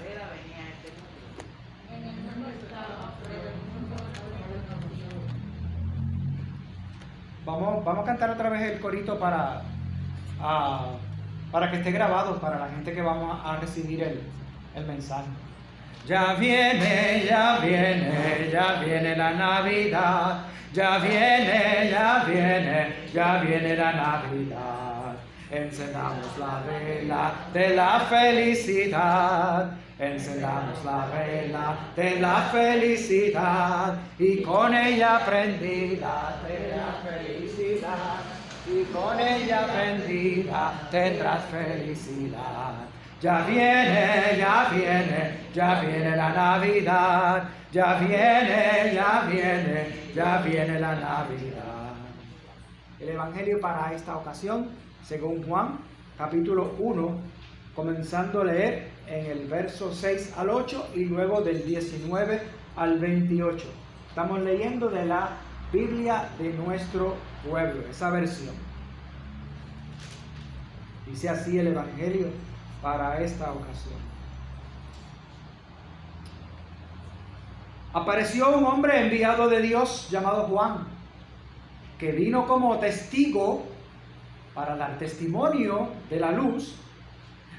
verdadera venía a este mundo. En el mundo estaba, pero el mundo no lo conoció. Vamos a cantar otra vez el corito para que esté grabado para la gente que vamos a recibir el mensaje. Ya viene, ya viene, ya viene la Navidad. Ya viene, ya viene, ya viene la Navidad. Encendamos la vela de la felicidad. Encendamos la vela de la felicidad. Y con ella prendida de la felicidad. Y con ella prendida tendrás felicidad. Ya viene, ya viene, ya viene la Navidad. Ya viene, ya viene, ya viene la Navidad. El Evangelio para esta ocasión, según Juan, capítulo 1, comenzando a leer en el verso 6 al 8 y luego del 19 al 28. Estamos leyendo de la Biblia de nuestro pueblo, esa versión. Dice así el Evangelio para esta ocasión. Apareció un hombre enviado de Dios llamado Juan, que vino como testigo para dar testimonio de la luz,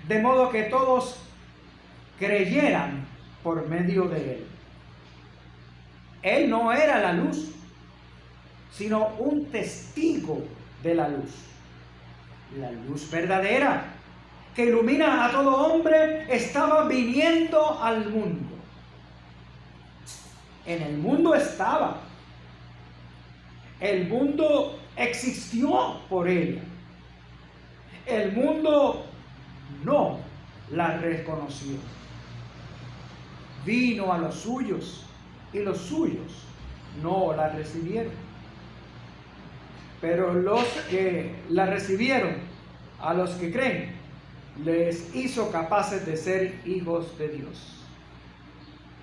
de modo que todos creyeran por medio de él. Él no era la luz, sino un testigo de la luz. La luz verdadera que ilumina a todo hombre estaba viniendo al mundo. En el mundo estaba. El mundo existió por ella. El mundo no la reconoció. Vino a los suyos y los suyos no la recibieron. Pero los que la recibieron, a los que creen, les hizo capaces de ser hijos de Dios.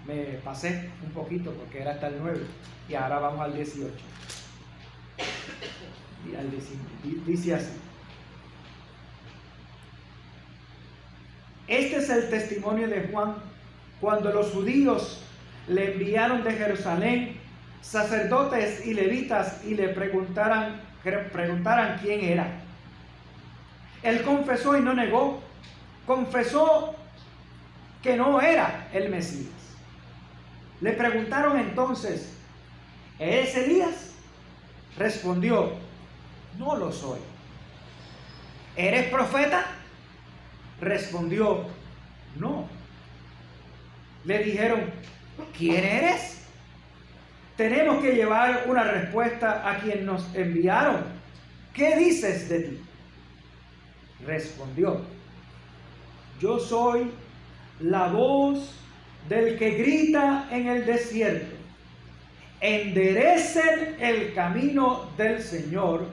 Me pasé un poquito porque era hasta el 9 y ahora vamos al 18. Y al 19. Dice así. Este es el testimonio de Juan cuando los judíos le enviaron de Jerusalén sacerdotes y levitas y le preguntaran quién era. Él confesó y no negó. Confesó que no era el Mesías. Le preguntaron entonces, ¿eres Elías? Respondió, no lo soy. ¿Eres profeta? Respondió, no. Le dijeron, ¿quién eres? Tenemos que llevar una respuesta a quien nos enviaron. ¿Qué dices de ti? Respondió, yo soy la voz del que grita en el desierto, enderecen el camino del Señor,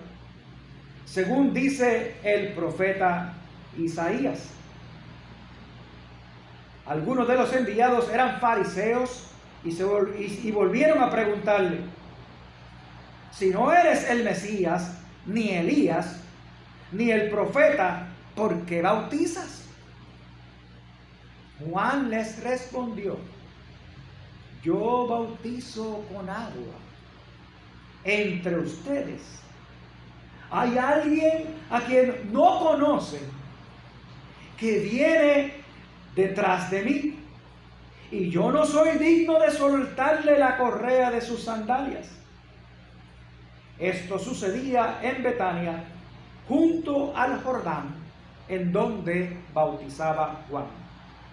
según dice el profeta Isaías. Algunos de los enviados eran fariseos y volvieron a preguntarle, si no eres el Mesías, ni Elías, ni el profeta, ¿por qué bautizas? Juan les respondió, yo bautizo con agua. Entre ustedes hay alguien a quien no conocen, que viene detrás de mí, y yo no soy digno de soltarle la correa de sus sandalias. Esto sucedía en Betania, junto al Jordán, en donde bautizaba Juan.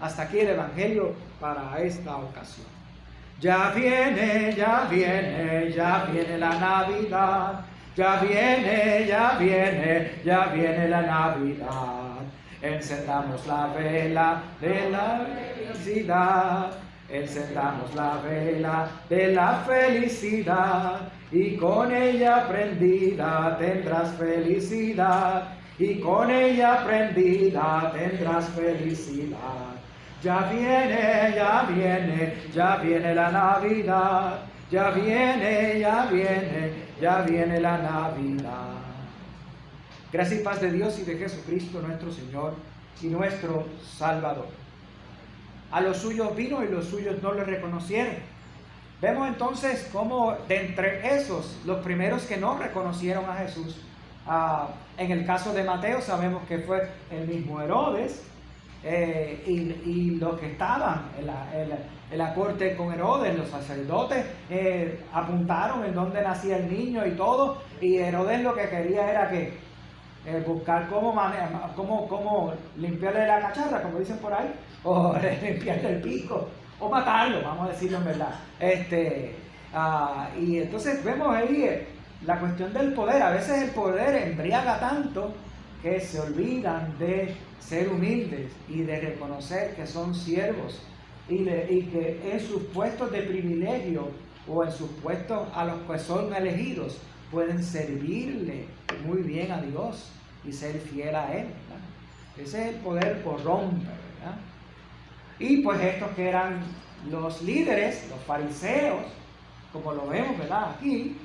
Hasta aquí el Evangelio para esta ocasión. Ya viene, ya viene, ya viene la Navidad. Ya viene, ya viene, ya viene la Navidad. Encendamos la vela de la felicidad. Encendamos la vela de la felicidad. Y con ella prendida tendrás felicidad. Y con ella prendida tendrás felicidad. Ya viene, ya viene, ya viene la Navidad. Ya viene, ya viene, ya viene la Navidad. Gracia y paz de Dios y de Jesucristo nuestro Señor y nuestro Salvador. a los suyos vino y los suyos no le reconocieron. Vemos entonces cómo de entre esos, los primeros que no reconocieron a Jesús, en el caso de Mateo sabemos que fue el mismo Herodes, y los que estaban en la corte con Herodes, los sacerdotes, apuntaron en dónde nacía el niño y todo, y Herodes lo que quería era que buscar cómo limpiarle la cacharra, como dicen por ahí, o limpiarle el pico, o matarlo, vamos a decirlo en verdad. Y entonces vemos ahí la cuestión del poder. A veces el poder embriaga tanto que se olvidan de ser humildes y de reconocer que son siervos y que en sus puestos de privilegio o en sus puestos a los que son elegidos pueden servirle muy bien a Dios y ser fiel a Él, ¿verdad? Ese es el poder corrompe, ¿verdad? Y pues estos que eran los líderes, los fariseos, como lo vemos, ¿verdad? Aquí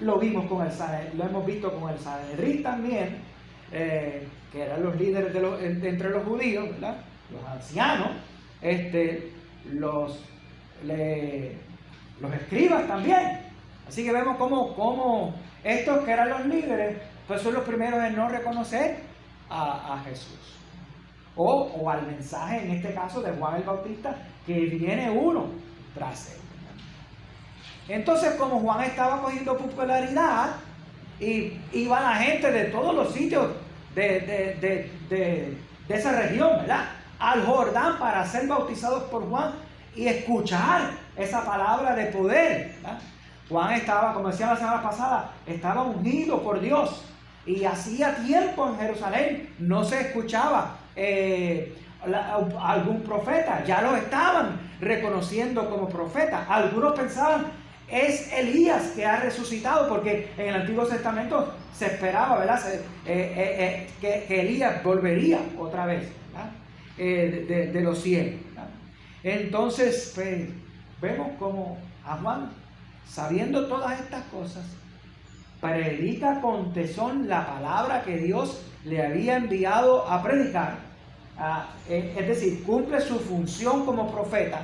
lo hemos visto con el Sanedrín también, que eran los líderes entre los judíos, ¿verdad? Los ancianos, los escribas también. Así que vemos cómo estos que eran los líderes, pues son los primeros en no reconocer a Jesús. O al mensaje, en este caso, de Juan el Bautista, que viene uno tras él. Entonces, como Juan estaba cogiendo popularidad, y iba la gente de todos los sitios de esa región, ¿verdad?, al Jordán para ser bautizados por Juan y escuchar esa palabra de poder, ¿verdad? Juan estaba, como decía la semana pasada, estaba ungido por Dios, y hacía tiempo en Jerusalén no se escuchaba algún profeta. Ya lo estaban reconociendo como profeta. Algunos pensaban, es Elías que ha resucitado, porque en el Antiguo Testamento se esperaba, ¿verdad?, que Elías volvería otra vez, ¿verdad?, de los cielos, ¿verdad? Entonces, pues, vemos como a Juan, sabiendo todas estas cosas, predica con tesón la palabra que Dios le había enviado a predicar. Es decir, cumple su función como profeta.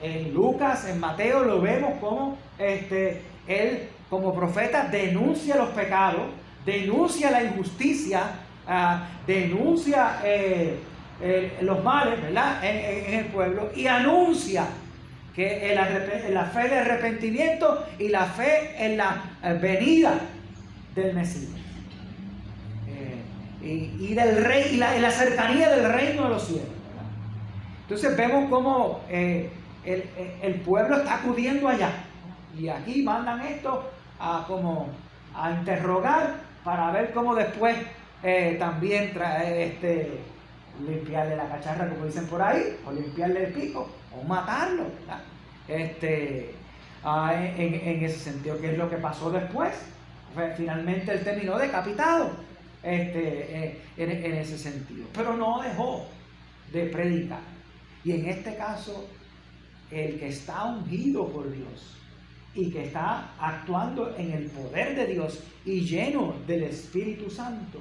En Lucas, en Mateo, lo vemos como él como profeta denuncia los pecados, denuncia la injusticia, denuncia los males, ¿verdad?, en el pueblo, y anuncia que la fe de arrepentimiento y la fe en la venida del Mesías, y del rey, y la cercanía del reino de los cielos, ¿verdad? Entonces vemos cómo el pueblo está acudiendo allá, y aquí mandan esto a interrogar para ver cómo después también limpiarle la cacharra, como dicen por ahí, o limpiarle el pico, o matarlo, ¿verdad? En ese sentido, ¿qué es lo que pasó después? Finalmente él terminó decapitado, en ese sentido, pero no dejó de predicar. Y en este caso, el que está ungido por Dios y que está actuando en el poder de Dios y lleno del Espíritu Santo,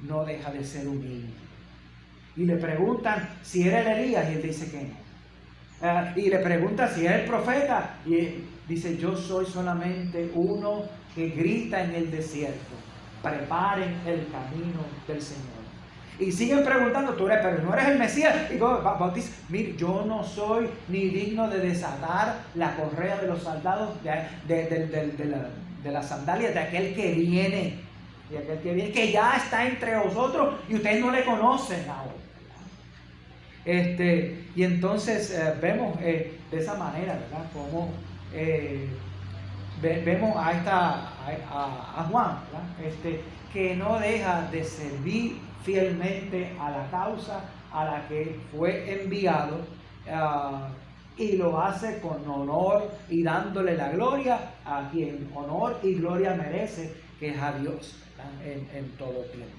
no deja de ser humilde. Y le preguntan si era el Elías, y él dice que no. Y le pregunta si es el profeta, y él dice, yo soy solamente uno que grita en el desierto, preparen el camino del Señor. Y siguen preguntando, pero no eres el Mesías. Y Bautista, mire, yo no soy ni digno de desatar la correa de los soldados, de las sandalias de aquel que viene, que ya está entre vosotros y ustedes no le conocen ahora. Y entonces vemos de esa manera, ¿verdad?, como vemos a Juan, ¿verdad?, que no deja de servir fielmente a la causa a la que fue enviado, y lo hace con honor y dándole la gloria a quien honor y gloria merece, que es a Dios, en todo tiempo.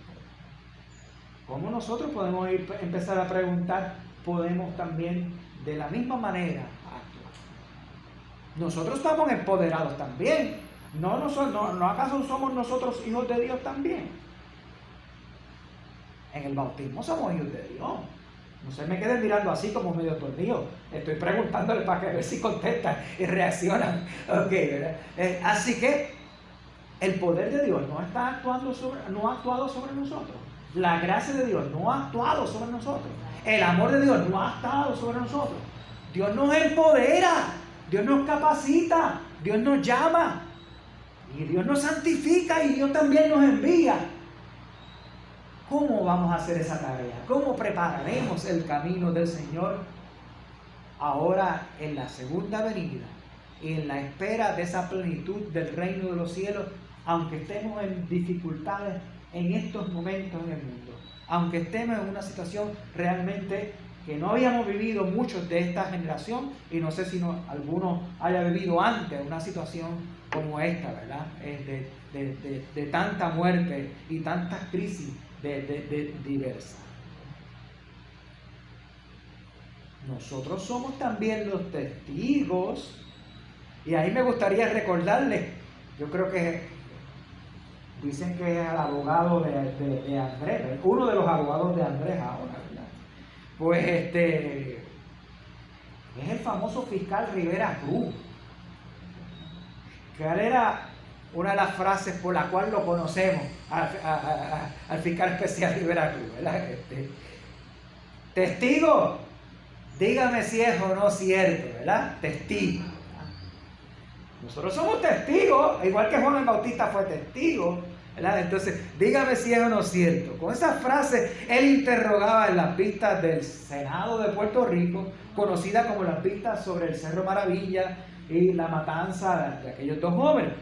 ¿Cómo nosotros podemos empezar a preguntar? Podemos también de la misma manera actuar. Nosotros estamos empoderados también. ¿No acaso somos nosotros hijos de Dios también? En el bautismo somos hijos de Dios. No se me queden mirando así como medio tornillo. Estoy preguntándole para que ver si contestan y reaccionan. Ok, ¿verdad? Así que el poder de Dios no ha actuado sobre nosotros. La gracia de Dios no ha actuado sobre nosotros. El amor de Dios no ha actuado sobre nosotros. Dios nos empodera. Dios nos capacita. Dios nos llama. Y Dios nos santifica y Dios también nos envía. ¿Cómo vamos a hacer esa tarea? ¿Cómo prepararemos el camino del Señor ahora en la segunda venida y en la espera de esa plenitud del reino de los cielos, aunque estemos en dificultades en estos momentos en el mundo, aunque estemos en una situación realmente que no habíamos vivido muchos de esta generación, y no sé si alguno haya vivido antes una situación como esta, ¿verdad? De tanta muerte y tantas crisis diversas. Nosotros somos también los testigos, y ahí me gustaría recordarles, yo creo que dicen que es el abogado de Andrés, uno de los abogados de Andrés ahora, ¿verdad? Pues es el famoso fiscal Rivera Cruz, que era una de las frases por la cual lo conocemos al fiscal especial Rivera Cruz, ¿verdad? Testigo, dígame si es o no cierto, ¿verdad? Testigo. Nosotros somos testigos, igual que Juan el Bautista fue testigo, ¿verdad? Entonces, dígame si es o no cierto. Con esa frase, él interrogaba en las vistas del Senado de Puerto Rico, conocida como las vistas sobre el Cerro Maravilla y la matanza de aquellos dos jóvenes.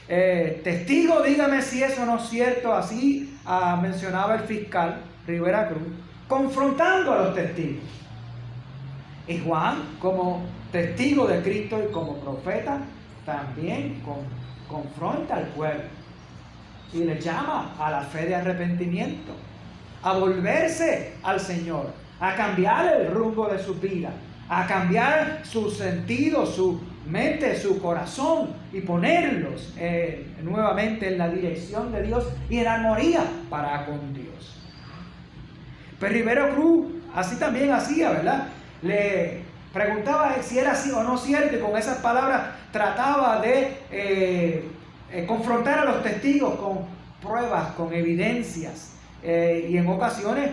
Testigo, dígame si eso no es cierto, así mencionaba el fiscal Rivera Cruz, confrontando a los testigos. Y Juan, como testigo de Cristo y como profeta, también confronta al pueblo y le llama a la fe de arrepentimiento, a volverse al Señor, a cambiar el rumbo de su vida, a cambiar su sentido, su mente, su corazón, y ponerlos nuevamente en la dirección de Dios y en armonía para con Dios. Pero Rivera Cruz así también hacía, ¿verdad? Le preguntaba si era así o no cierto, y con esas palabras trataba de confrontar a los testigos con pruebas, con evidencias, y en ocasiones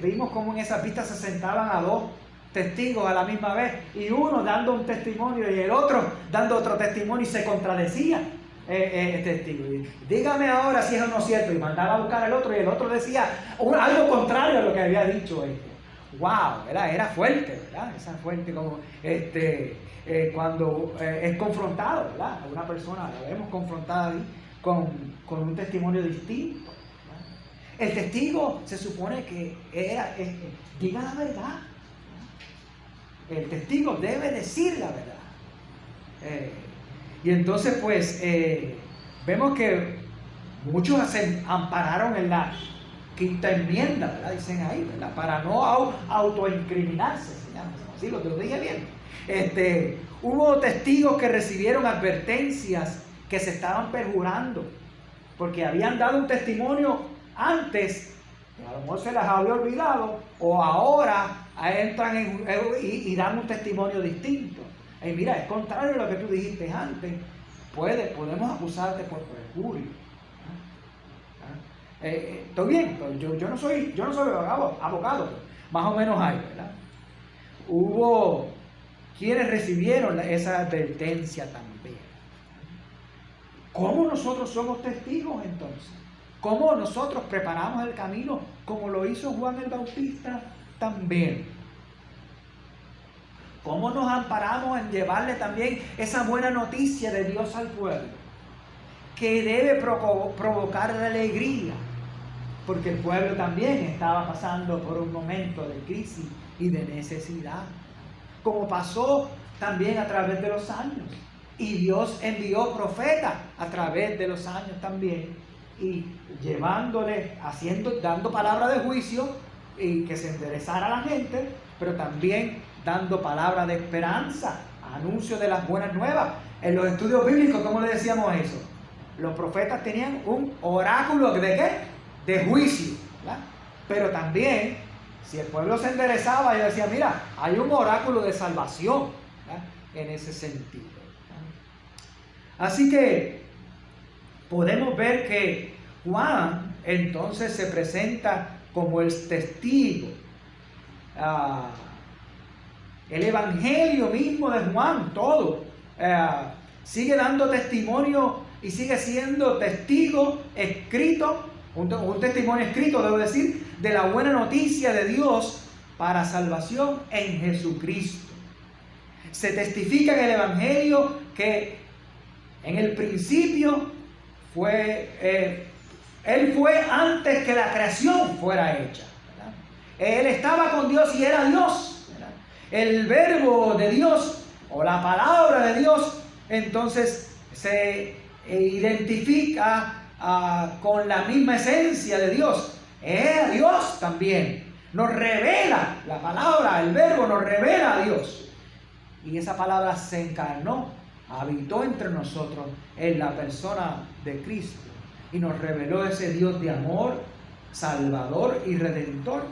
vimos como en esas vistas se sentaban a dos testigos a la misma vez, y uno dando un testimonio y el otro dando otro testimonio, y se contradecía el testigo. Y dígame ahora si es o no cierto, y mandaba a buscar al otro, y el otro decía algo contrario a lo que había dicho este. Wow, ¿verdad? Era fuerte, ¿verdad? Esa fuerte como cuando es confrontado, ¿verdad? A una persona la vemos confrontada ahí con un testimonio distinto, ¿verdad? El testigo se supone que diga la verdad. El testigo debe decir la verdad. Y entonces pues vemos que muchos se ampararon en la quinta enmienda, ¿verdad? Dicen ahí, ¿verdad? Para no autoincriminarse, se llama así, lo dije bien. Hubo testigos que recibieron advertencias que se estaban perjurando porque habían dado un testimonio antes, que a lo mejor se las había olvidado, o ahora entran y dan un testimonio distinto. Y mira, es contrario a lo que tú dijiste antes, podemos acusarte por perjurio. Estoy bien, yo no soy abogado, más o menos hay, ¿verdad? Hubo quienes recibieron esa advertencia también. ¿Cómo nosotros somos testigos entonces? ¿Cómo nosotros preparamos el camino como lo hizo Juan el Bautista también? ¿Cómo nos amparamos en llevarle también esa buena noticia de Dios al pueblo? Que debe provocar alegría, porque el pueblo también estaba pasando por un momento de crisis y de necesidad, como pasó también a través de los años. Y Dios envió profetas a través de los años también, y dando palabra de juicio y que se enderezara la gente, pero también dando palabra de esperanza, anuncio de las buenas nuevas. En los estudios bíblicos, ¿cómo le decíamos eso? Los profetas tenían un oráculo ¿de qué? De juicio, ¿verdad? Pero también Si el pueblo se enderezaba, yo decía, mira, hay un oráculo de salvación, ¿verdad?, en ese sentido. Así que podemos ver que Juan entonces se presenta como el testigo. El evangelio mismo de Juan, todo, sigue dando testimonio y sigue siendo testigo escrito, un testimonio escrito, debo decir, de la buena noticia de Dios para salvación en Jesucristo. Se testifica en el evangelio que en el principio Él fue antes que la creación fuera hecha, ¿verdad? Él estaba con Dios y era Dios, ¿verdad? El verbo de Dios o la palabra de Dios entonces se identifica con la misma esencia de Dios. Era Dios también. Nos revela la palabra, el verbo nos revela a Dios. Y esa palabra se encarnó, habitó entre nosotros en la persona de Cristo y nos reveló ese Dios de amor, salvador y redentor,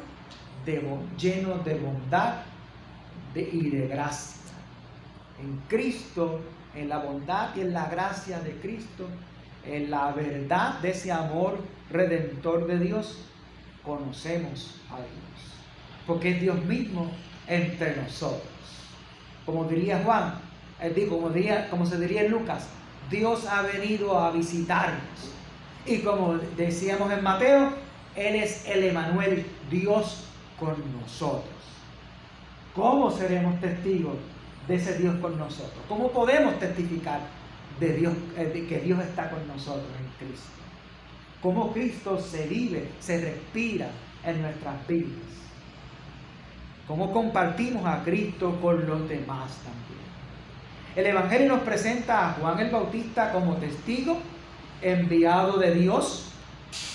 lleno de bondad y de gracia. En Cristo, en la bondad y en la gracia de Cristo, en la verdad de ese amor redentor de Dios, conocemos a Dios, porque es Dios mismo entre nosotros. Como diría Juan, como se diría en Lucas, Dios ha venido a visitarnos. Y como decíamos en Mateo, Él es el Emanuel, Dios con nosotros. ¿Cómo seremos testigos de ese Dios con nosotros? ¿Cómo podemos testificar de Dios, de que Dios está con nosotros en Cristo? ¿Cómo Cristo se vive, se respira en nuestras vidas? ¿Cómo compartimos a Cristo con los demás también? El Evangelio nos presenta a Juan el Bautista como testigo enviado de Dios,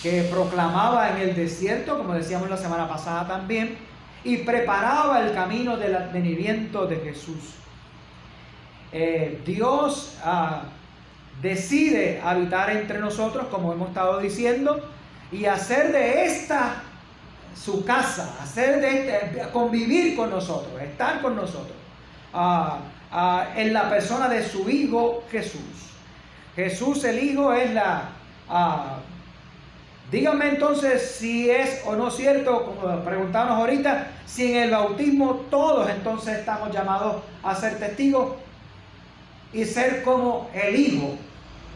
que proclamaba en el desierto, como decíamos la semana pasada también, y preparaba el camino del advenimiento de Jesús. Dios decide habitar entre nosotros, como hemos estado diciendo, y hacer de esta su casa, convivir con nosotros, estar con nosotros, en la persona de su Hijo Jesús. Jesús el Hijo es díganme entonces si es o no cierto, como preguntábamos ahorita, si en el bautismo todos entonces estamos llamados a ser testigos y ser como el Hijo,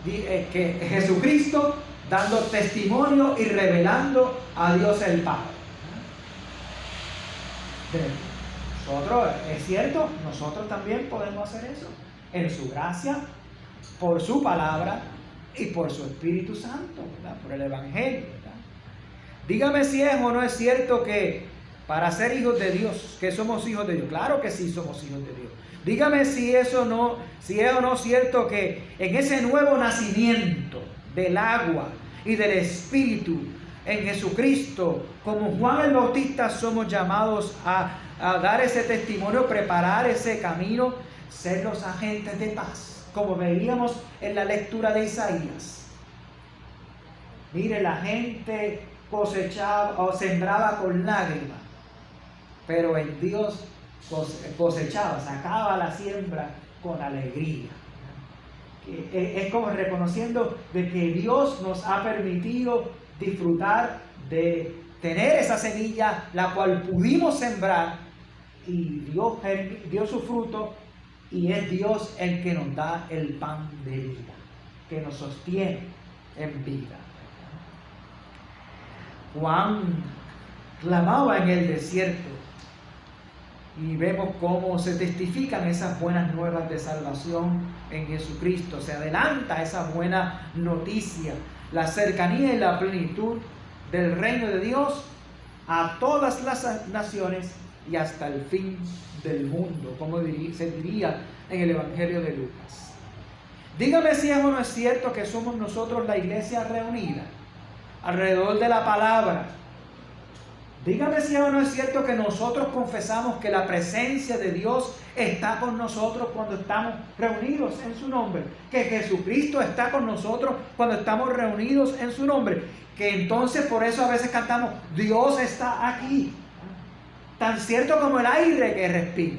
que Jesucristo, dando testimonio y revelando a Dios el Padre. Nosotros, es cierto, nosotros también podemos hacer eso en su gracia, por su palabra y por su Espíritu Santo, ¿verdad?, por el Evangelio, ¿verdad? Dígame si es o no es cierto que para ser hijos de Dios, que somos hijos de Dios. Claro que sí somos hijos de Dios. Dígame si es o no cierto que en ese nuevo nacimiento del agua y del Espíritu en Jesucristo, como Juan el Bautista, somos llamados a dar ese testimonio, preparar ese camino, ser los agentes de paz, como veíamos en la lectura de Isaías. Mire, la gente cosechaba o sembraba con lágrimas, pero en Dios cosechaba, sacaba la siembra con alegría. Es como reconociendo de que Dios nos ha permitido disfrutar de tener esa semilla, la cual pudimos sembrar, y Dios dio su fruto, y es Dios el que nos da el pan de vida, que nos sostiene en vida. Juan clamaba en el desierto, y vemos cómo se testifican esas buenas nuevas de salvación en Jesucristo. Se adelanta esa buena noticia, la cercanía y la plenitud del reino de Dios a todas las naciones y hasta el fin del mundo, como se diría en el Evangelio de Lucas. Dígame si es o no es cierto que somos nosotros la iglesia reunida alrededor de la palabra. Dígame si es o no es cierto que nosotros confesamos que la presencia de Dios está con nosotros cuando estamos reunidos en su nombre, que Jesucristo está con nosotros cuando estamos reunidos en su nombre, que entonces por eso a veces cantamos, Dios está aquí. tan cierto como el aire que respiro,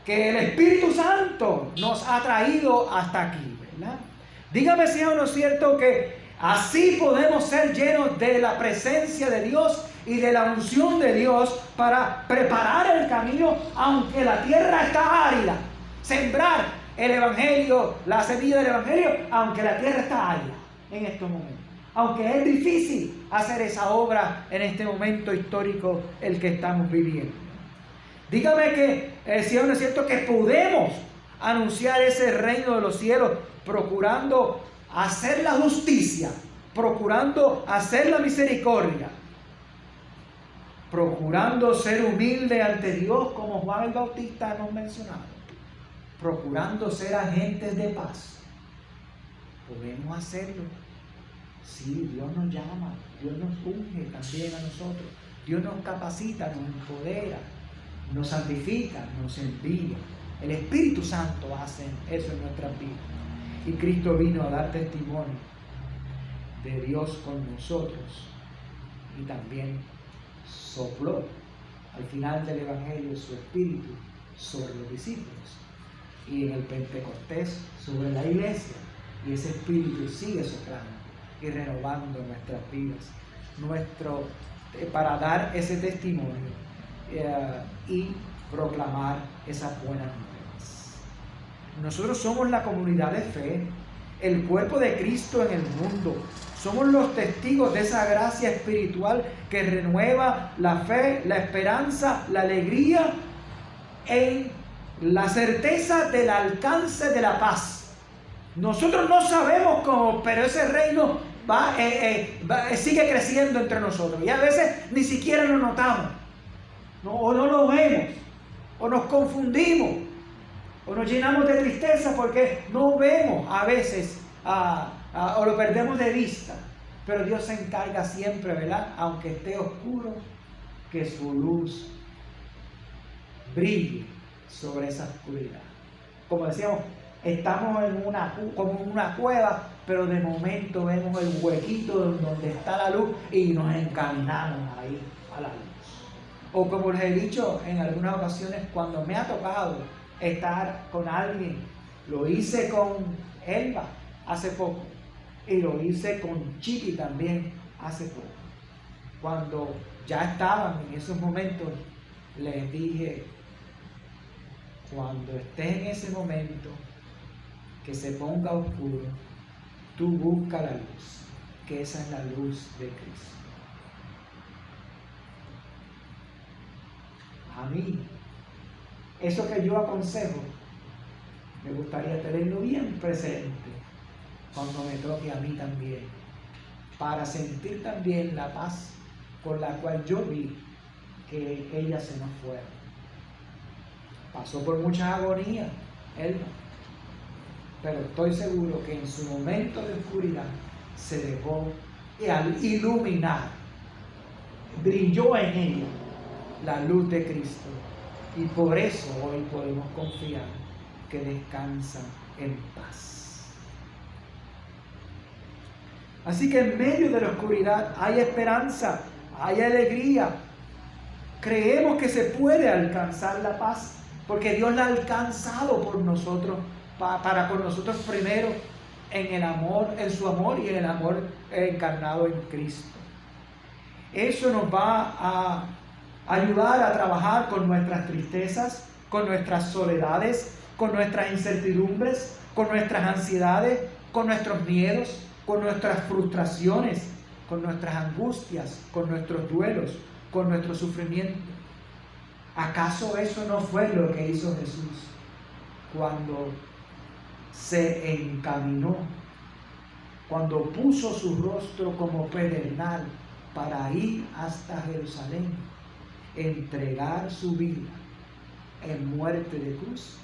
que el Espíritu Santo nos ha traído hasta aquí, ¿verdad? Dígame si es o no es cierto que así podemos ser llenos de la presencia de Dios y de la unción de Dios para preparar el camino, aunque la tierra está árida. Sembrar el Evangelio, la semilla del Evangelio, aunque la tierra está árida en estos momentos. Aunque es difícil hacer esa obra en este momento histórico el que estamos viviendo. Dígame que si no es cierto que podemos anunciar ese reino de los cielos procurando hacer la justicia, procurando hacer la misericordia, procurando ser humilde ante Dios como Juan el Bautista nos mencionaba, procurando ser agentes de paz. Podemos hacerlo. Sí, Dios nos llama, Dios nos unge también a nosotros, Dios nos capacita, nos empodera, nos santifica, nos envía. El Espíritu Santo hace eso en nuestras vidas. Y Cristo vino a dar testimonio de Dios con nosotros y también sopló al final del Evangelio su Espíritu sobre los discípulos y en el Pentecostés sobre la iglesia. Y ese Espíritu sigue soplando y renovando nuestras vidas para dar ese testimonio y proclamar esas buenas nuevas. Nosotros somos la comunidad de fe, el cuerpo de Cristo en el mundo. Somos los testigos de esa gracia espiritual que renueva la fe, la esperanza, la alegría en la certeza del alcance de la paz. Nosotros no sabemos cómo, pero ese reino sigue creciendo entre nosotros. Y a veces ni siquiera lo notamos, o no lo vemos, o nos confundimos, o nos llenamos de tristeza porque no vemos a veces o lo perdemos de vista. Pero Dios se encarga siempre, ¿verdad? Aunque esté oscuro, que su luz brille sobre esa oscuridad. Como decíamos, estamos como en una cueva, pero de momento vemos el huequito donde está la luz y nos encaminamos ahí a la luz. O como les he dicho en algunas ocasiones, cuando me ha tocado estar con alguien, lo hice con Elba hace poco y lo hice con Chiqui también hace poco. Cuando ya estaban en esos momentos, les dije, cuando estés en ese momento que se ponga oscuro, tú busca la luz, que esa es la luz de Cristo. A mí, eso que yo aconsejo, me gustaría tenerlo bien presente cuando me toque a mí también, para sentir también la paz con la cual yo vi que ella se nos fue. Pasó por mucha agonía, él, pero estoy seguro que en su momento de oscuridad se dejó iluminar, brilló en ella la luz de Cristo, y por eso hoy podemos confiar que descansa en paz. Así que en medio de la oscuridad hay esperanza, hay alegría. Creemos que se puede alcanzar la paz, porque Dios la ha alcanzado por nosotros, para con nosotros primero, en el amor, en su amor y en el amor encarnado en Cristo. Eso nos va a ayudar a trabajar con nuestras tristezas, con nuestras soledades, con nuestras incertidumbres, con nuestras ansiedades, con nuestros miedos, con nuestras frustraciones, con nuestras angustias, con nuestros duelos, con nuestro sufrimiento. ¿Acaso eso no fue lo que hizo Jesús cuando se encaminó, cuando puso su rostro como pedernal para ir hasta Jerusalén, entregar su vida en muerte de cruz?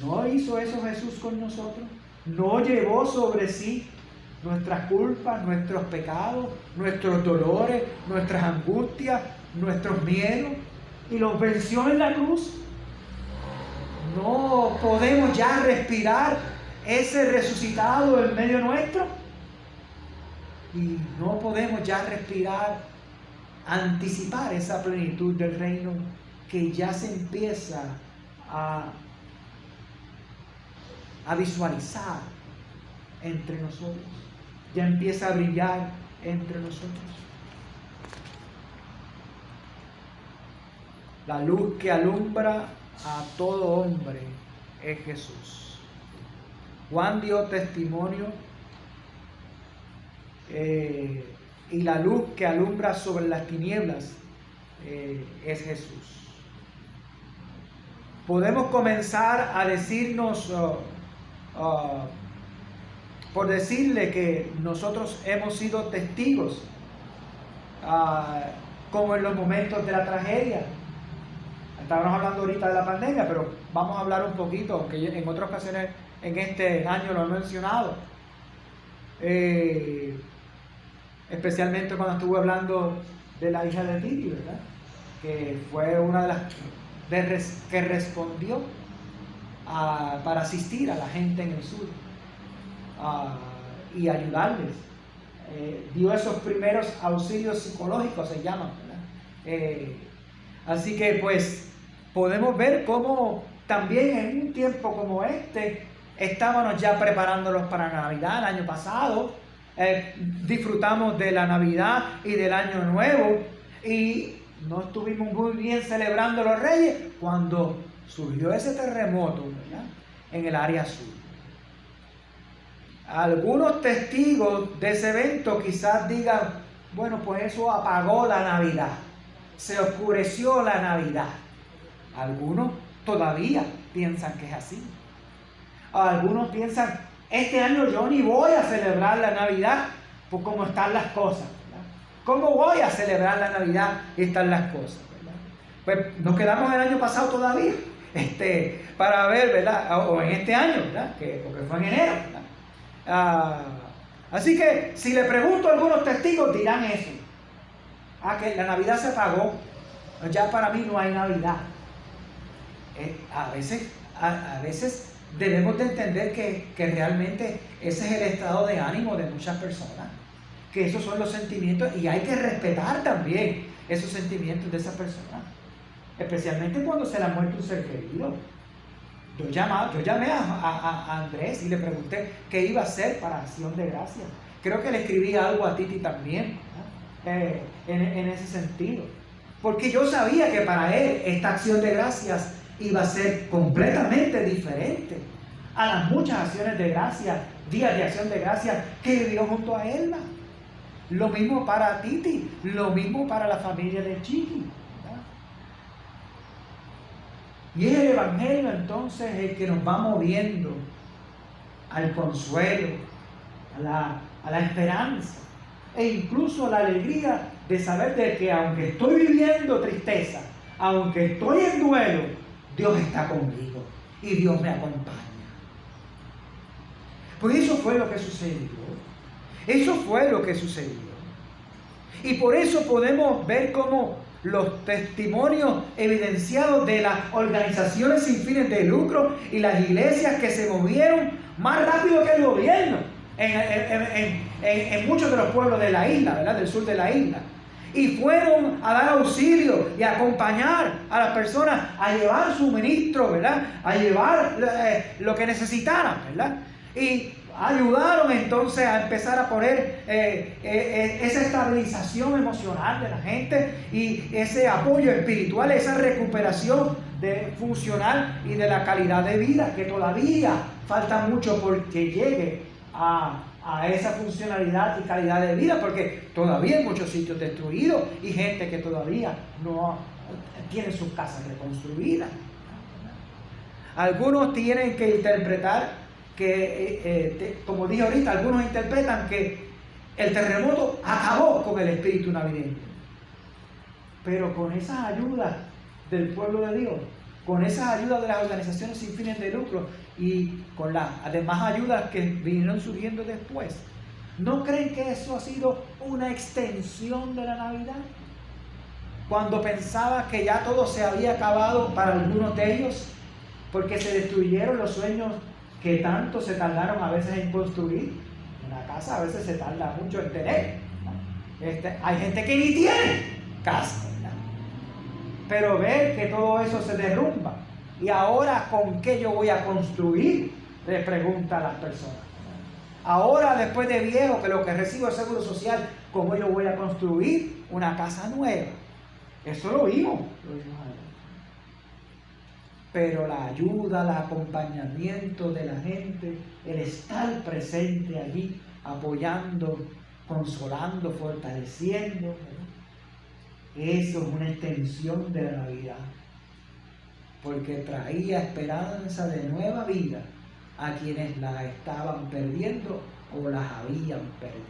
¿No hizo eso Jesús con nosotros? ¿No llevó sobre sí nuestras culpas, nuestros pecados, nuestros dolores, nuestras angustias, nuestros miedos, y los venció en la cruz? ¿No podemos ya respirar ese resucitado en medio nuestro? Y no podemos ya respirar anticipar esa plenitud del reino que ya se empieza a visualizar entre nosotros, ya empieza a brillar entre nosotros. La luz que alumbra a todo hombre es Jesús. Juan dio testimonio y la luz que alumbra sobre las tinieblas es Jesús. Podemos comenzar a decirnos, por decirle que nosotros hemos sido testigos, como en los momentos de la tragedia. Estábamos hablando ahorita de la pandemia, pero vamos a hablar un poquito, aunque en otras ocasiones en este año lo he mencionado. Especialmente cuando estuve hablando de la hija de Titi, ¿verdad? Que fue una de las que respondió para asistir a la gente en el sur y ayudarles. Dio esos primeros auxilios psicológicos, se llaman, ¿verdad? Así que pues podemos ver cómo también en un tiempo como este estábamos ya preparándonos para Navidad el año pasado. Disfrutamos de la Navidad y del Año Nuevo y no estuvimos muy bien celebrando los Reyes cuando surgió ese terremoto, ¿verdad?, en el área sur. Algunos testigos de ese evento quizás digan, bueno, pues eso apagó la Navidad, se oscureció la Navidad. Algunos todavía piensan que es así. Algunos piensan, este año yo ni voy a celebrar la Navidad por cómo están las cosas, ¿verdad? ¿Cómo voy a celebrar la Navidad y están las cosas, ¿verdad? Pues nos quedamos el año pasado todavía, para ver, ¿verdad? O en este año, ¿verdad? Porque fue en enero, ¿verdad? Así que si le pregunto a algunos testigos dirán eso. Que la Navidad se apagó, ya para mí no hay Navidad. A veces debemos de entender que realmente ese es el estado de ánimo de muchas personas, que esos son los sentimientos y hay que respetar también esos sentimientos de esas personas, especialmente cuando se le ha muerto un ser querido. Yo llamé a Andrés y le pregunté qué iba a hacer para Acción de Gracias. Creo que le escribí algo a Titi también, en ese sentido, porque yo sabía que para él esta Acción de Gracias iba a ser completamente diferente a las muchas acciones de gracias, días de acción de gracias que vivió junto a Elma. Lo mismo para Titi, lo mismo para la familia de Chiqui, ¿verdad? Y es el Evangelio entonces el que nos va moviendo al consuelo, a la esperanza e incluso a la alegría de saber de que aunque estoy viviendo tristeza, aunque estoy en duelo, Dios está conmigo y Dios me acompaña. Pues eso fue lo que sucedió. Eso fue lo que sucedió. Y por eso podemos ver cómo los testimonios evidenciados de las organizaciones sin fines de lucro y las iglesias que se movieron más rápido que el gobierno en muchos de los pueblos de la isla, ¿verdad?, del sur de la isla. Y fueron a dar auxilio y a acompañar a las personas a llevar suministro, ¿verdad?, a llevar lo que necesitaran, ¿verdad? Y ayudaron entonces a empezar a poner esa estabilización emocional de la gente y ese apoyo espiritual, esa recuperación funcional y de la calidad de vida, que todavía falta mucho porque llegue a esa funcionalidad y calidad de vida, porque todavía hay muchos sitios destruidos y gente que todavía no tiene sus casas reconstruidas. Algunos tienen que interpretar que, como dije ahorita, algunos interpretan que el terremoto acabó con el espíritu navideño. Pero con esas ayudas del pueblo de Dios, con esas ayudas de las organizaciones sin fines de lucro y con las demás ayudas que vinieron surgiendo después, ¿no creen que eso ha sido una extensión de la Navidad? Cuando pensaba que ya todo se había acabado para algunos de ellos, porque se destruyeron los sueños que tanto se tardaron a veces en construir. Una casa a veces se tarda mucho en tener. Hay gente que ni tiene, casa, ¿verdad? Pero ver que todo eso se derrumba. ¿Y ahora con qué yo voy a construir? Le pregunta a las personas. Ahora, después de viejo, que lo que recibo es seguro social, ¿cómo yo voy a construir una casa nueva? Eso lo vimos ahí. Pero la ayuda, el acompañamiento de la gente, el estar presente allí, apoyando, consolando, fortaleciendo, ¿verdad? Eso es una extensión de la Navidad, porque traía esperanza de nueva vida a quienes la estaban perdiendo o las habían perdido.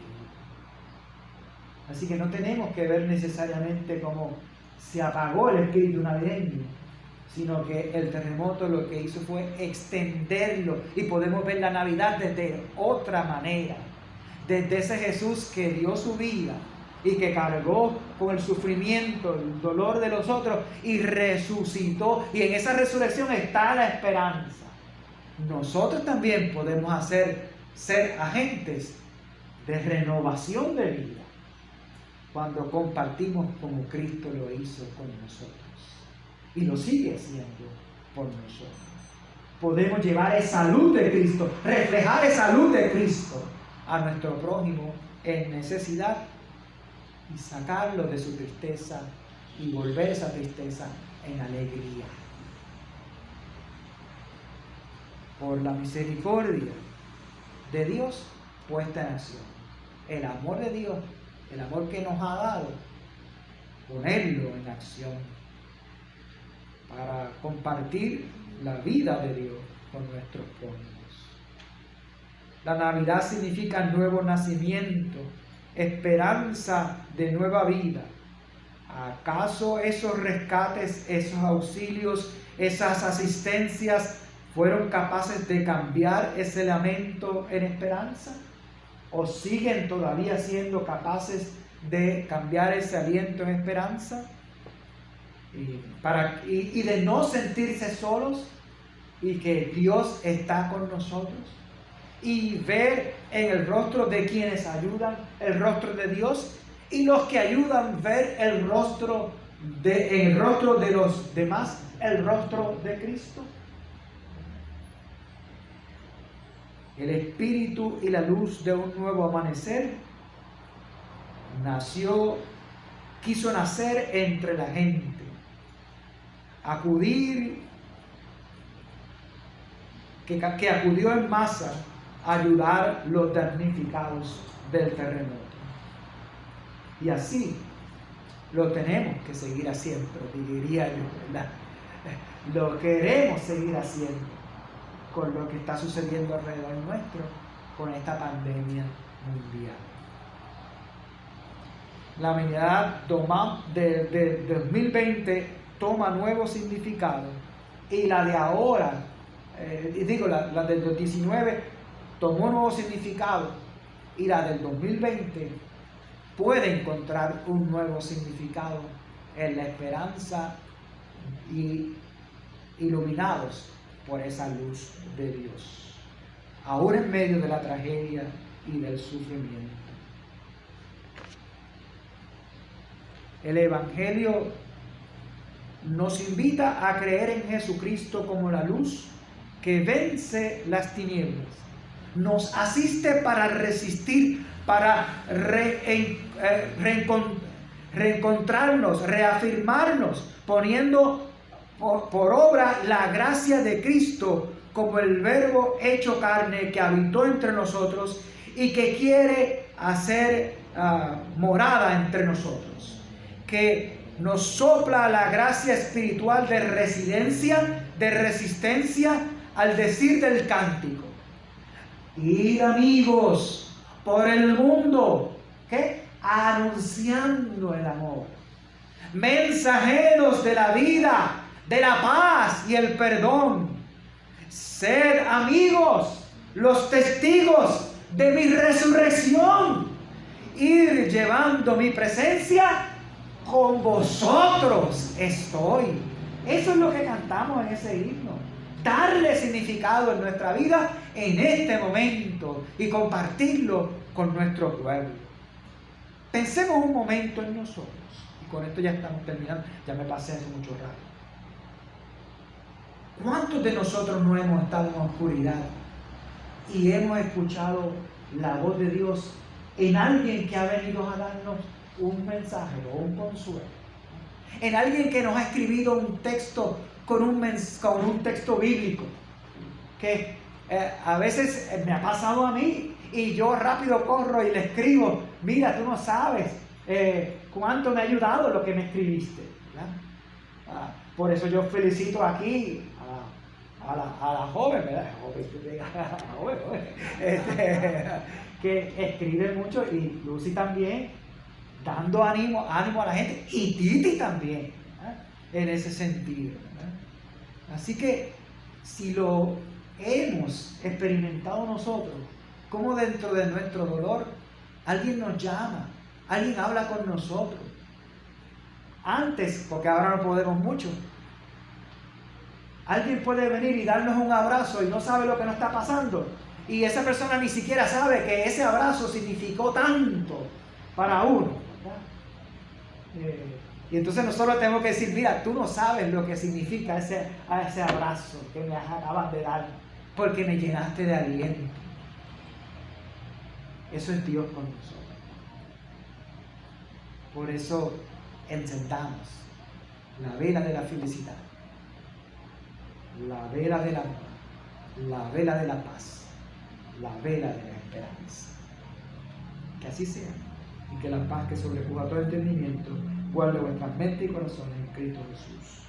Así que no tenemos que ver necesariamente cómo se apagó el espíritu navideño, sino que el terremoto lo que hizo fue extenderlo y podemos ver la Navidad desde otra manera, desde ese Jesús que dio su vida y que cargó con el sufrimiento, el dolor de los otros y resucitó, y en esa resurrección está la esperanza. Nosotros también podemos ser agentes de renovación de vida cuando compartimos como Cristo lo hizo con nosotros y lo sigue haciendo por nosotros. Podemos llevar esa luz de Cristo, reflejar esa luz de Cristo a nuestro prójimo en necesidad y sacarlo de su tristeza y volver esa tristeza en alegría. Por la misericordia de Dios puesta en acción, el amor de Dios, el amor que nos ha dado, ponerlo en acción para compartir la vida de Dios con nuestros prójimos. La Navidad significa nuevo nacimiento, esperanza de nueva vida. ¿Acaso esos rescates, esos auxilios, esas asistencias fueron capaces de cambiar ese lamento en esperanza? ¿O siguen todavía siendo capaces de cambiar ese aliento en esperanza? Y de no sentirse solos y que Dios está con nosotros. Y ver en el rostro de quienes ayudan el rostro de Dios, y los que ayudan ver en el rostro de los demás el rostro de Cristo. El espíritu y la luz de un nuevo amanecer quiso nacer entre la gente, que acudió en masa a ayudar los damnificados del terremoto. Y así lo tenemos que seguir haciendo, diría yo, ¿verdad? Lo queremos seguir haciendo con lo que está sucediendo alrededor nuestro, con esta pandemia mundial. La Navidad de 2020 toma nuevo significado, y la de ahora, la del 2019 tomó nuevo significado, y la del 2020 puede encontrar un nuevo significado en la esperanza y iluminados por esa luz de Dios, ahora en medio de la tragedia y del sufrimiento. El Evangelio nos invita a creer en Jesucristo como la luz que vence las tinieblas. Nos asiste para resistir, para reencontrarnos, reafirmarnos, poniendo por obra la gracia de Cristo como el Verbo hecho carne que habitó entre nosotros y que quiere hacer morada entre nosotros, que nos sopla la gracia espiritual de resistencia al decir del cántico: id, amigos, por el mundo, ¿qué? Anunciando el amor, mensajeros de la vida, de la paz y el perdón. Sed amigos, los testigos de mi resurrección, ir llevando mi presencia, con vosotros estoy. Eso es lo que cantamos en ese himno, darle significado en nuestra vida en este momento y compartirlo con nuestro pueblo. Pensemos un momento en nosotros. con esto ya estamos terminando, ya me pasé hace mucho rato. ¿Cuántos de nosotros no hemos estado en la oscuridad y hemos escuchado la voz de Dios en alguien que ha venido a darnos un mensaje o un consuelo? En alguien que nos ha escrito un texto con un texto bíblico, que a veces me ha pasado a mí y yo rápido corro y le escribo, mira, tú no sabes cuánto me ha ayudado lo que me escribiste, ¿verdad? Por eso yo felicito aquí a la joven, ¿verdad? Que escribe mucho, y Lucy también, dando ánimo a la gente, y Titi también, ¿verdad? En ese sentido, ¿verdad? Así que si lo hemos experimentado nosotros, como dentro de nuestro dolor alguien nos llama, alguien habla con nosotros. Antes, porque ahora no podemos mucho, alguien puede venir y darnos un abrazo y no sabe lo que nos está pasando, y esa persona ni siquiera sabe que ese abrazo significó tanto para uno, ¿verdad? Y entonces nosotros tenemos que decir, mira, tú no sabes lo que significa ese abrazo que me acabas de dar, porque me llenaste de aliento. Eso es Dios con nosotros. Por eso encendamos la vela de la felicidad, la vela del amor, la vela de la paz, la vela de la esperanza. Que así sea, y que la paz que sobrepuja todo entendimiento guarde vuestras mentes y corazones en Cristo Jesús.